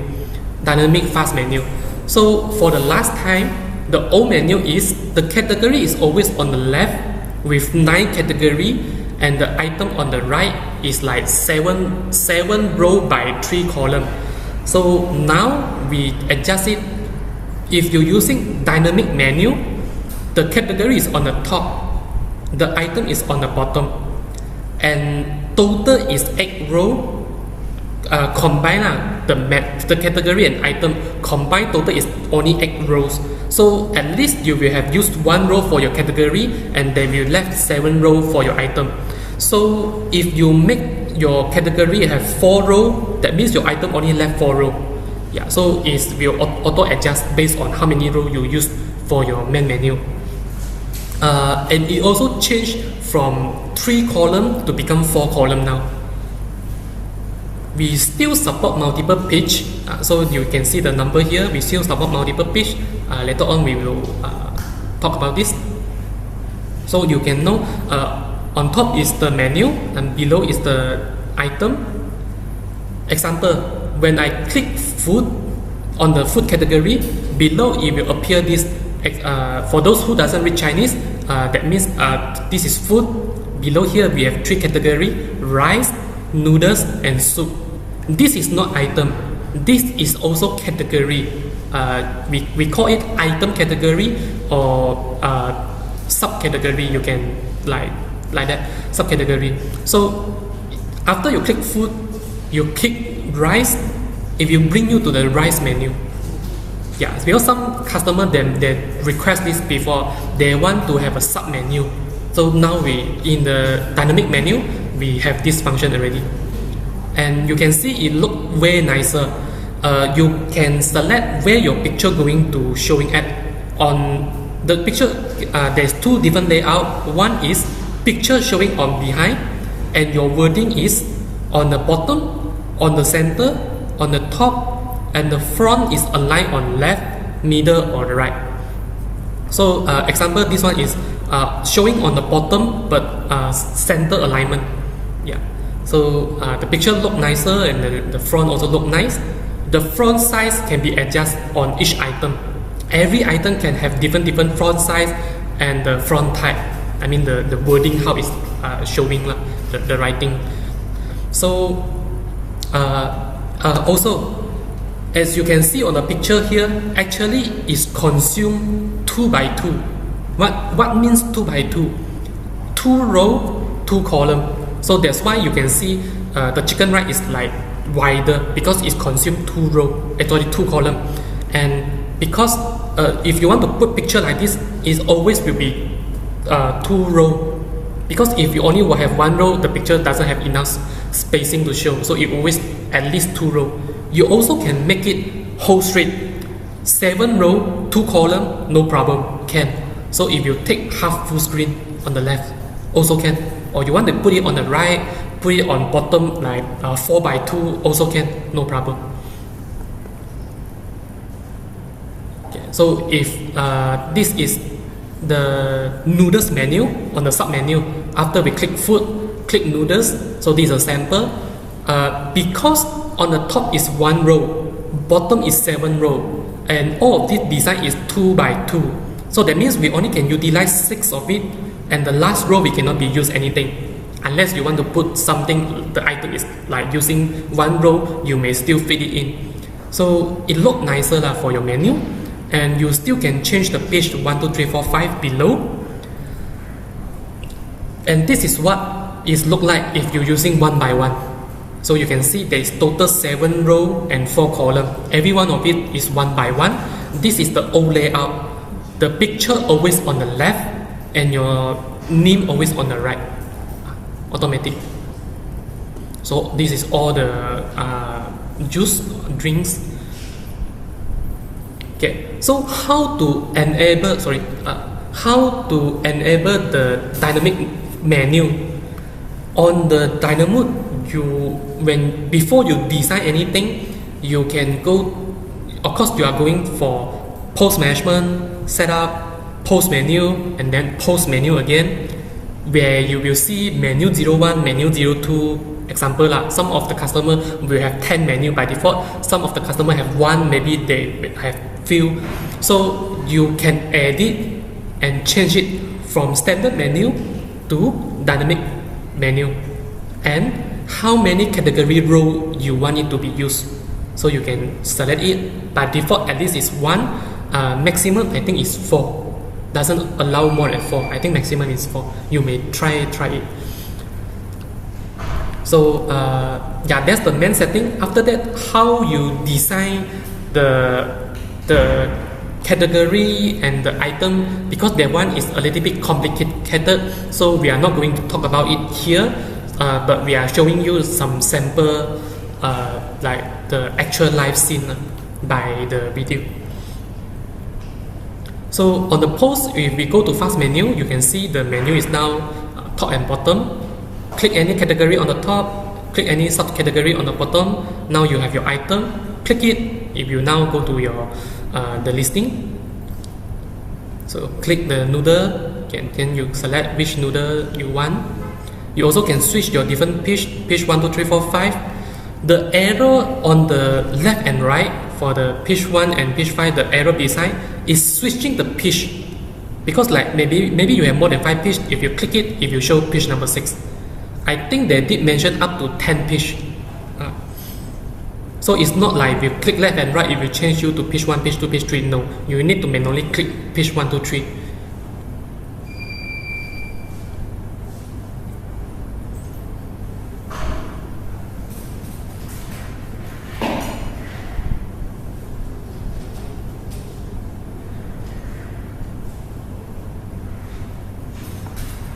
dynamic fast menu. So for the last time, the old menu is the category is always on the left with 9 category, and the item on the right is like 7 row by 3 column. So now we adjust it. If you're using dynamic menu, the category is on the top, the item is on the bottom, and total is 8 row. Combine the category and item combined total is only 8 rows. So at least you will have used 1 row for your category, and then you left 7 row for your item. So if you make your category have 4 row, that means your item only left 4 row. Yeah, so it will auto adjust based on how many row you use for your main menu. And it also changed from 3 column to become 4 column now. We still support multiple page, so you can see the number here. We still support multiple page. Later on we will talk about this. So you can know on top is the menu and below is the item. Example, when I click food on the food category, below it will appear this. For those who doesn't read Chinese, that means this is food. Below here we have 3 category: rice, noodles, and soup. This is not item. This is also category. We call it item category or subcategory. You can like that subcategory. So after you click food, you click rice. It will bring you to the rice menu. Yeah, because some customer they request this before. They want to have a sub menu. So now in the dynamic menu we have this function already, and you can see it look way nicer. You can select where your picture going to showing at. On the picture, there's 2 different layout. One is picture showing on behind, and your wording is on the bottom, on the center, on the top, and the front is aligned on left, middle, or the right. So example, this one is showing on the bottom but center alignment. Yeah. So the picture look nicer, and the front also look nice. The font size can be adjusted on each item. Every item can have different font size and the font type. I mean the wording how it's showing the writing. So Also, as you can see on the picture here, actually is consumed 2 by 2. What means 2 by 2? 2 row, 2 column. So that's why you can see the chicken right is like wider because it's consumed 2 row, actually 2 column. And because if you want to put picture like this, it always will be 2 row. Because if you only will have 1 row, the picture doesn't have enough spacing to show. So it always at least 2 row. You also can make it whole straight. 7 row, 2 column, no problem, can. So if you take half full screen on the left, also can. Or you want to put it on the right, put it on bottom like 4 by 2, also can, no problem. Okay, so if this is the noodles menu on the sub menu, after we click food, click noodles, so this is a sample. Because on the top is 1 row, bottom is 7 row, and all of this design is 2 by 2. So that means we only can utilize 6 of it, and the last row we cannot be used anything. Unless you want to put something, the item is like using 1 row, you may still fit it in. So it look nicer for your menu, and you still can change the page to 1, 2, 3, 4, 5 below. And this is what it look like if you're using 1 by 1. So you can see there is total 7 row and 4 column. Every one of it is 1 by 1. This is the old layout. The picture always on the left and your name always on the right. Automatic. So this is all the juice, drinks. Okay. So how to enable the dynamic menu on the Dynamod? Before you design anything, you can go. Of course, you are going for post management, setup, post menu, and then post menu again, where you will see menu 01, menu 02. Example some of the customer will have 10 menu by default. Some of the customer have 1, maybe they have few. So you can edit and change it from standard menu to dynamic menu, and how many category row you want it to be used. So you can select it. By default, at least is 1. Maximum I think is 4. Doesn't allow more than 4. I think maximum is 4. You may try it. So yeah, that's the main setting. After that, how you design the category and the item, because that one is a little bit complicated, so we are not going to talk about it here, but we are showing you some sample like the actual live scene by the video. So on the post, if we go to fast menu, you can see the menu is now top and bottom. Click any category on the top, click any subcategory on the bottom. Now you have your item. Click it if you now go to your the listing. So click the noodle, then you select which noodle you want. You also can switch your different page 1, 2, 3, 4, 5. The arrow on the left and right for the page 1 and page 5, the arrow beside is switching the page, because like maybe you have more than 5 pages. If you click it, if you show page number 6, I think they did mention up to 10 page. So it's not like if you click left and right, it will change you to page 1, page 2, page 3. No, you need to manually click page 1, 2, 3.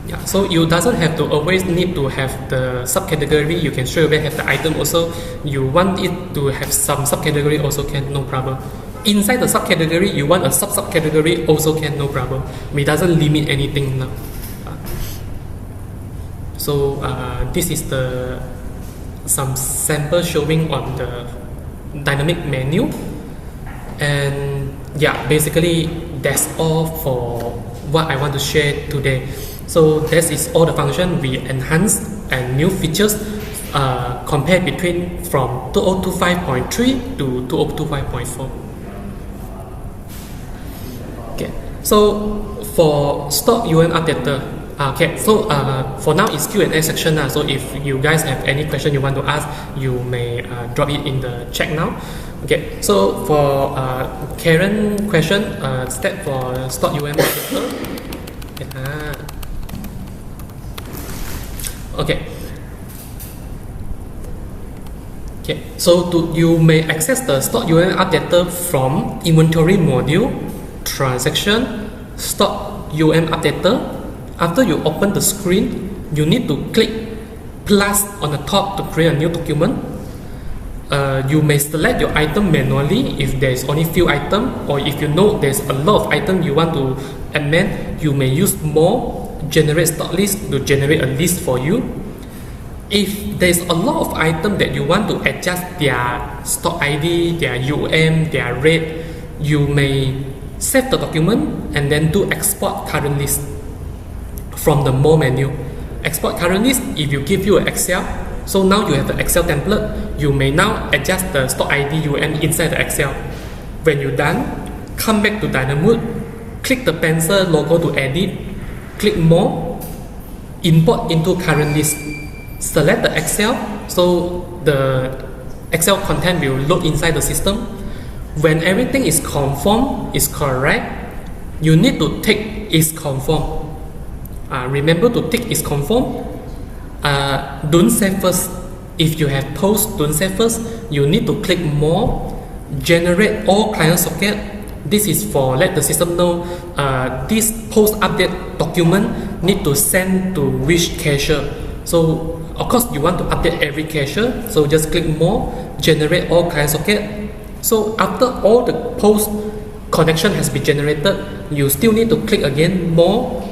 Yeah, so you doesn't have to always need to have the subcategory. You can straight away have the item also. You want it to have some subcategory also can, no problem. Inside the subcategory, you want a subcategory also can, no problem. We doesn't limit anything now. So this is some sample showing on the dynamic menu, and yeah, basically that's all for what I want to share today. So this is all the function we enhanced and new features compared between from 2025.3 to 2025.4. Okay, so for stock UOM Updater, Okay, so for now it's Q&A section now. So if you guys have any question you want to ask, you may drop it in the chat now. Okay, so for Karen question, step for stock UOM updater. Okay. Okay, so you may access the stock UOM updater from inventory module, transaction, stock UOM updater. After you open the screen, you need to click plus on the top to create a new document. You may select your item manually if there is only few items, or if you know there's a lot of items you want to amend, you may use more, generate stock list to generate a list for you. If there's a lot of items that you want to adjust their stock ID, their UOM, their rate, you may save the document and then do export current list from the more menu. Export current list, if you give you an Excel, so now you have the Excel template, you may now adjust the stock ID UOM inside the Excel. When you're done, come back to Dynamod, click the pencil logo to edit, click more, import into current list. Select the Excel, so the Excel content will load inside the system. When everything is conform, is correct, you need to tick is conform. Remember to tick is conform. Don't save first. If you have post, don't save first. You need to click more, generate all client socket. This is for let the system know this post update document need to send to which cashier. So of course you want to update every cashier, so just click more, generate all client socket. So after all the post connection has been generated, you still need to click again more,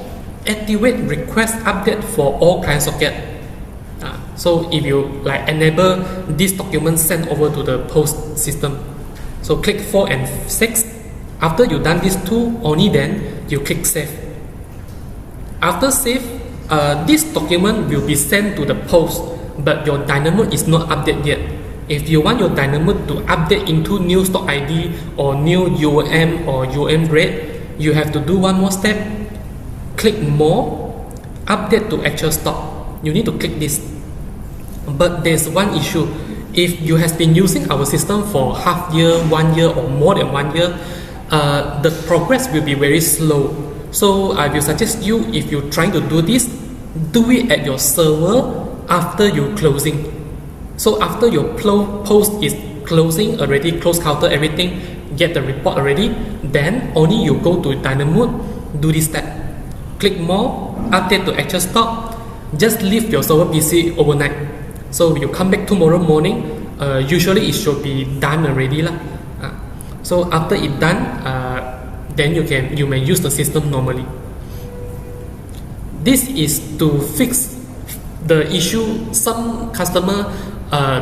activate request update for all client socket. So if you like enable this document sent over to the post system, so click 4 and 6. After you done these two, only then you click save. After save, this document will be sent to the post, but your Dynamod is not updated yet. If you want your Dynamod to update into new stock ID or new UOM or UOM rate, you have to do one more step. Click more, update to actual stock. You need to click this. But there's one issue. If you have been using our system for half year, 1 year, or more than 1 year, the progress will be very slow. So I will suggest you, if you're trying to do this, do it at your server after you closing. So after your post is closing already, close counter everything, get the report already, then only you go to Dynamod, do this step. Click more, update to actual stock, just leave your server PC overnight. So you come back tomorrow morning, usually it should be done already lah. So after it done, then you may use the system normally. This is to fix the issue. Some customer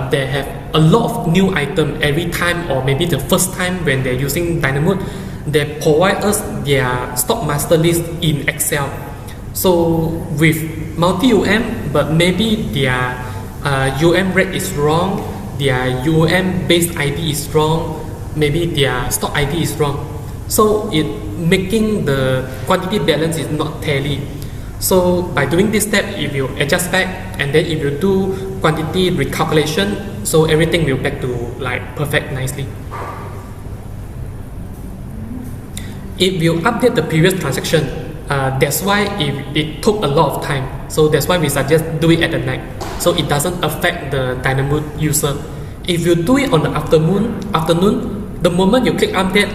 they have a lot of new item every time, or maybe the first time when they're using Dynamod, they provide us their stock master list in Excel. So with multi-UM, but maybe their UM rate is wrong, their UM base ID is wrong, maybe their stock ID is wrong. So it making the quantity balance is not tally. So by doing this step, if you adjust back and then if you do quantity recalculation, so everything will back to like perfect nicely. If you update the previous transaction, that's why it took a lot of time. So that's why we suggest do it at the night, so it doesn't affect the Dynamod user. If you do it on the afternoon, the moment you click update,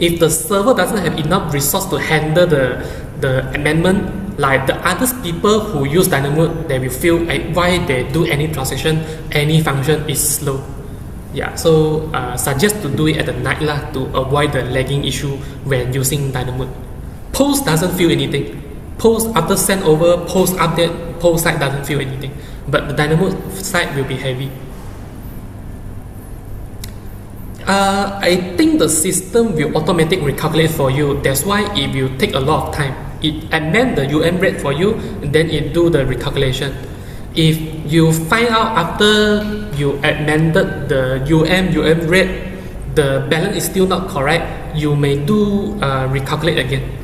if the server doesn't have enough resource to handle the amendment, like the other people who use Dynamod, they will feel like why they do any transaction, any function is slow. Yeah, so suggest to do it at the night lah, to avoid the lagging issue when using Dynamod. Post doesn't feel anything. Post after send over, post update, post side doesn't feel anything. But the Dynamod side will be heavy. I think the system will automatically recalculate for you. That's why if you take a lot of time, it amend the UM rate for you, and then it do the recalculation. If you find out after you amended the UM rate, the balance is still not correct, you may do recalculate again.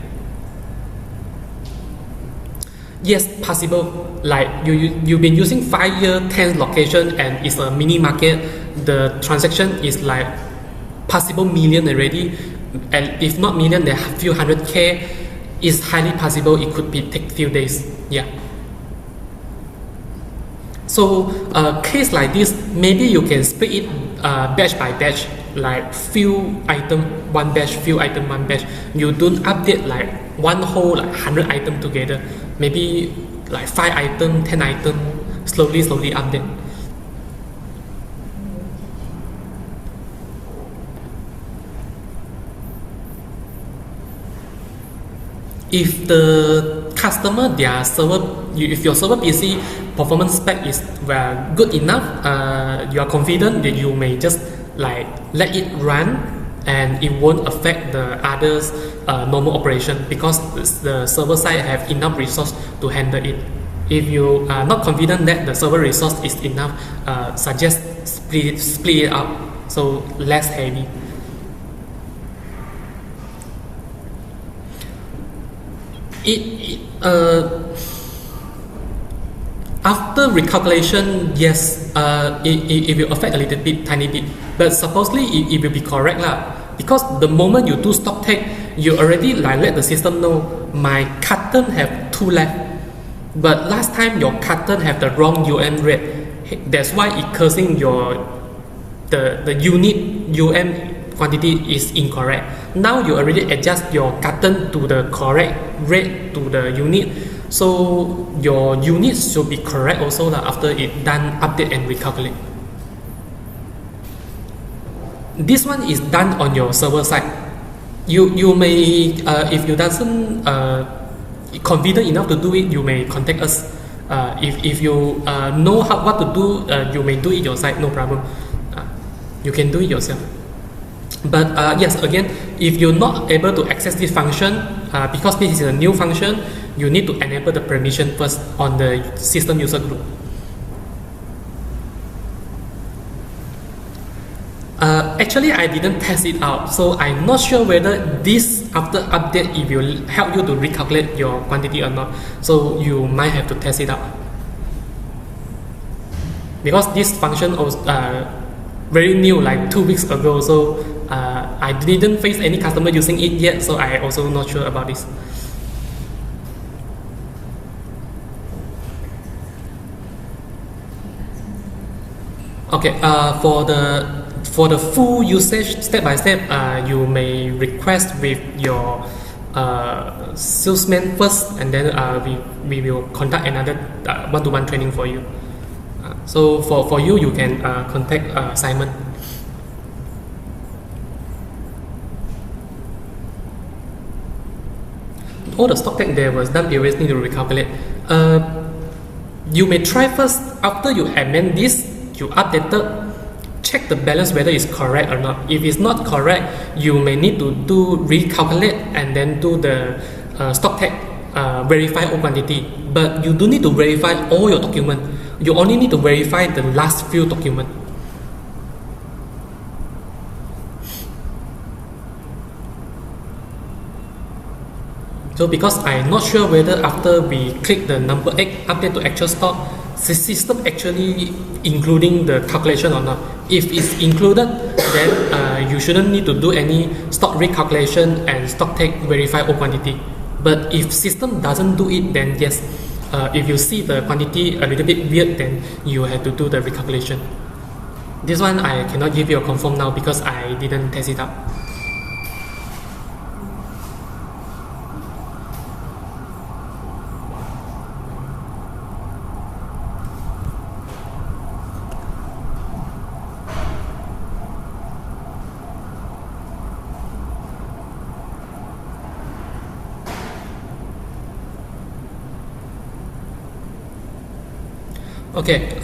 Yes, possible. Like you've been using 5 year 10 location and it's a mini market. The transaction is like possible million already, and if not million, there are few hundred K. Is highly possible. It could be take few days. Yeah. So case like this, maybe you can split it batch by batch, like few item one batch, few item one batch. You don't update like one whole like 100 item together. Maybe like 5 item, 10 item, slowly update. If the customer, their server, if your server PC performance spec is good enough, you are confident that you may just like let it run and it won't affect the others normal operation, because the server side have enough resource to handle it. If you are not confident that the server resource is enough, suggest split it up so less heavy. After recalculation, yes, it will affect a little bit, tiny bit, but supposedly it will be correct lah. Because the moment you do stock take, you already like let the system know my carton have 2 left, but last time your carton have the wrong UM rate. That's why it causing the unit UM quantity is incorrect. Now you already adjust your carton to the correct rate to the unit, so your units should be correct also after it done update and recalculate. This one is done on your server side. You may if you doesn't confident enough to do it, you may contact us. If you know what to do, you may do it yourself, no problem. You can do it yourself. But yes, again, if you're not able to access this function, because this is a new function, you need to enable the permission first on the system user group. Actually, I didn't test it out, so I'm not sure whether this after update it will help you to recalculate your quantity or not. So you might have to test it out, because this function was very new, like 2 weeks ago. So I didn't face any customer using it yet, so I also not sure about this. Okay, for the full usage step by step, you may request with your salesman first, and then we will conduct another one-to-one training for you. So for you, you can contact Simon. All the stock take there was done previously to recalculate. You may try first, after you amend this, you update it, check the balance whether it's correct or not. If it's not correct, you may need to do recalculate and then do the stock take, verify all quantity. But you don't need to verify all your document. You only need to verify the last few documents. So because I'm not sure whether after we click the number 8 update to actual stock, the system actually including the calculation or not. If it's included, then you shouldn't need to do any stock recalculation and stock take verify all quantity. But if system doesn't do it, then yes, if you see the quantity a little bit weird, then you have to do the recalculation. This one I cannot give you a confirm now because I didn't test it out. Okay.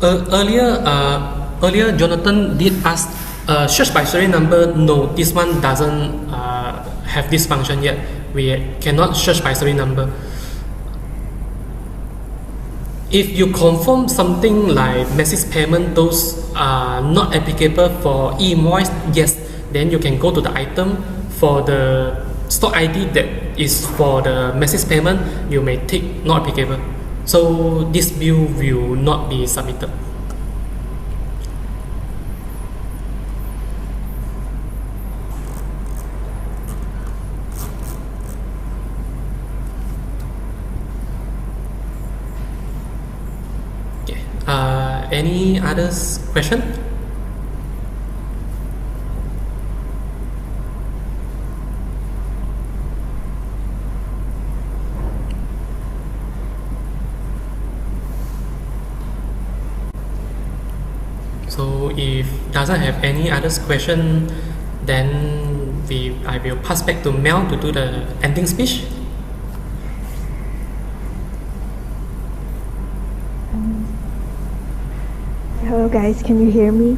Earlier Jonathan did ask search by serial number. No, this one doesn't have this function yet. We cannot search by serial number. If you confirm something like message payment, those are not applicable for E-invoice. Yes, then you can go to the item for the stock ID that is for the message payment, you may tick not applicable. So this bill will not be submitted. Okay. Any others question? So if doesn't have any others question, then I will pass back to Mel to do the ending speech. Hello guys, can you hear me?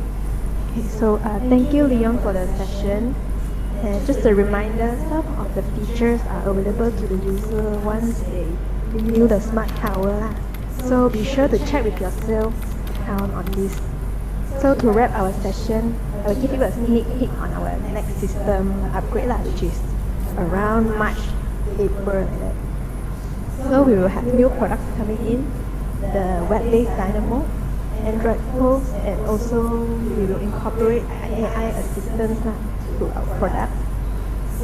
Okay, so thank you Leon for the session. And just a reminder, some of the features are available to the user once they renew the smart tower lah. So be sure to check with your sales account on this. So to wrap our session, I will give you a sneak peek on our next system upgrade lah, which is around March, April like that. So we will have new products coming in, the web-based Dynamod, Android phones, and also we will incorporate AI assistance lah to our product.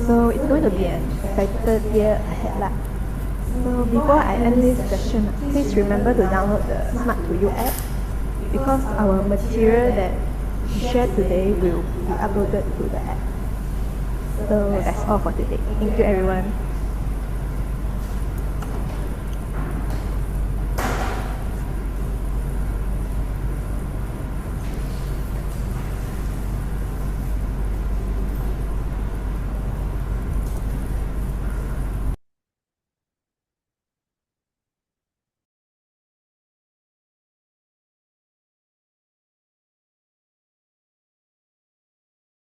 So it's going to be an excited year ahead lah. So before I end this session, please remember to download the Smart to You app, because our material that we share today will be uploaded to the app. So that's all for today. Thank you everyone.